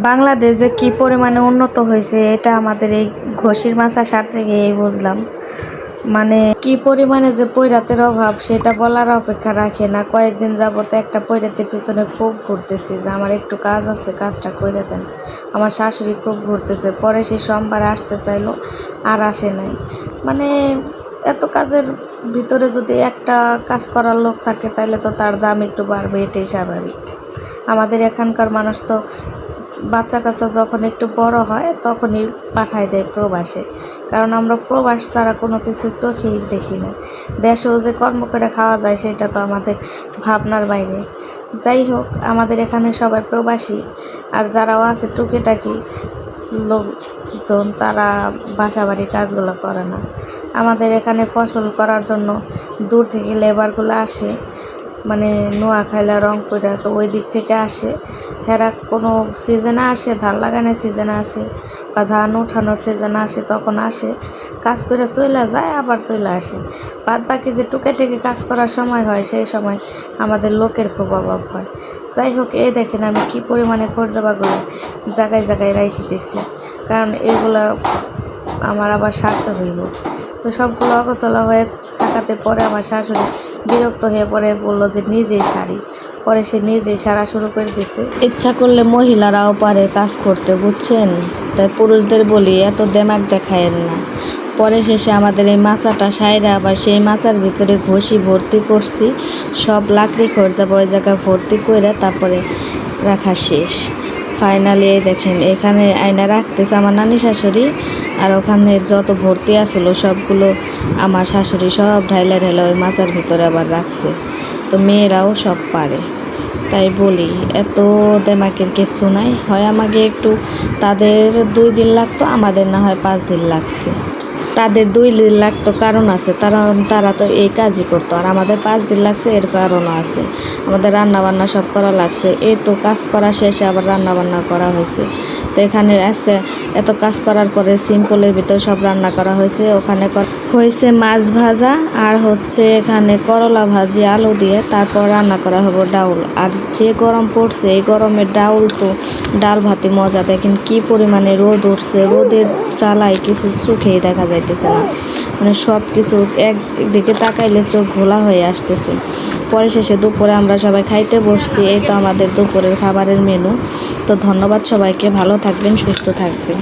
বাংলাদেশ যে কি পরিমাণে উন্নত হয়েছে এটা আমাদের এই ঘষির মাছা সার থেকেই বুঝলাম। মানে কি পরিমাণে যে পৈরাতের অভাব সেটা বলার অপেক্ষা রাখে না। কয়েকদিন যাবত একটা পৈরাতের পিছনে খুব ঘুরতেছি যে আমার একটু কাজ আছে, কাজটা করে দেন। আমার শাশুড়ি খুব ঘুরতেছে, পরে সে সোমবারে আসতে চাইলো, আর আসে নাই। মানে এত কাজের ভিতরে যদি একটা কাজ করার লোক থাকে তাহলে তো তার দাম একটু বাড়বে, এটাই স্বাভাবিক। আমাদের এখানকার মানুষ তো বাচ্চা কাচ্চা যখন একটু বড় হয় তখনই পাঠায় দেয় প্রবাসে, কারণ আমরা প্রবাস ছাড়া কোনো কিছু চোখেই দেখি না। দেশেও যে কর্ম করে খাওয়া যায় সেটা তো আমাদের ভাবনার বাইরে। যাই হোক, আমাদের এখানে সবাই প্রবাসী, আর যারাও আছে টুকিটাকি লোকজন তারা বাসা বাড়ির কাজগুলো করে না। আমাদের এখানে ফসল করার জন্য দূর থেকে লেবারগুলো আসে, মানে নোয়াখাইলা রংপুরা, তো ওই দিক থেকে আসে। হেরা কোনো সিজনে আসে, ধান লাগানোর সিজনে আসে বা ধান উঠানোর সিজনে আসে, তখন আসে কাজ করে চলে যায়, আবার চলে আসে। বাদ বাকি যে টুকেটেকে কাজ করার সময় হয় সেই সময় আমাদের লোকের খুব অভাব হয়। যাই হোক, এই দেখেন আমি কি পরিমাণে খরচাবাগুলো জায়গায় জায়গায় রেখে দিয়েছি, কারণ এগুলো আমার আবার সারতে হইব। তো সবগুলো অগোছালো হয়ে থাকাতে পরে আমার শাশুড়ি বিরক্ত হয়ে পরে বললো যে নিজেই সারি। পরে সে নিজেই সারা শুরু করে দিছে। ইচ্ছা করলে মহিলারাও পারে কাজ করতে, বুঝছেন? তাই পুরুষদের বলি এত দেমাগ দেখায়েন না। পরে শেষে আমাদের এই মাচাটা সাইরা আবার সেই মাচার ভিতরে ঘষি ভর্তি করছি, সব লাকড়ি খরচা ওই জায়গায় ভর্তি করে তারপরে রাখা শেষ। ফাইনালি এই দেখেন এখানে আয়না রাখতেছে আমার নানি শাশুড়ি, আর ওখানে যত ভর্তি আসলো সবগুলো আমার শাশুড়ি সব ঢাইলা ঢাইলা ওই মাচার ভিতরে আবার রাখছে। তো মেয়েরাও সব পারে, তাই বলি এত দেমাকের কিছু নাই। হয় আমাকে একটু, তাদের 2 দিন লাগতো, আমাদের না হয় 5 দিন লাগছে। তাদের 2 দিন লাগতো কারণ আছে, তারা তো এই কাজই করতো, আর আমাদের 5 দিন লাগছে এর কারণও আছে। আমাদের রান্নাবান্না সব করা লাগছে, এই তো কাজ করা শেষে আবার রান্নাবান্না করা হয়েছে। তো এখানে আজকে এত কাজ করার পরে সিম্পলের ভিতর সব রান্না করা হয়েছে। ওখানে হয়েছে মাছ ভাজা, আর হচ্ছে এখানে করলা ভাজি আলু দিয়ে, তারপর রান্না করা হবে ডাউল। আর যে গরম পড়ছে এই গরমে ডাল ভাতে মজা। দেখেন কি পরিমাণে রোদ উঠছে, রোদের চালায় কিছু চোখেই দেখা যাইতেছে না, মানে সব কিছু একদিকে তাকাইলে চোখ ঘোলা হয়ে আসতেছে। পরে শেষে দুপুরে আমরা সবাই খাইতে বসছি। এই তো আমাদের দুপুরের খাবারের মেনু। তো ধন্যবাদ সবাইকে, ভালো থাকবেন, সুস্থ থাকবেন।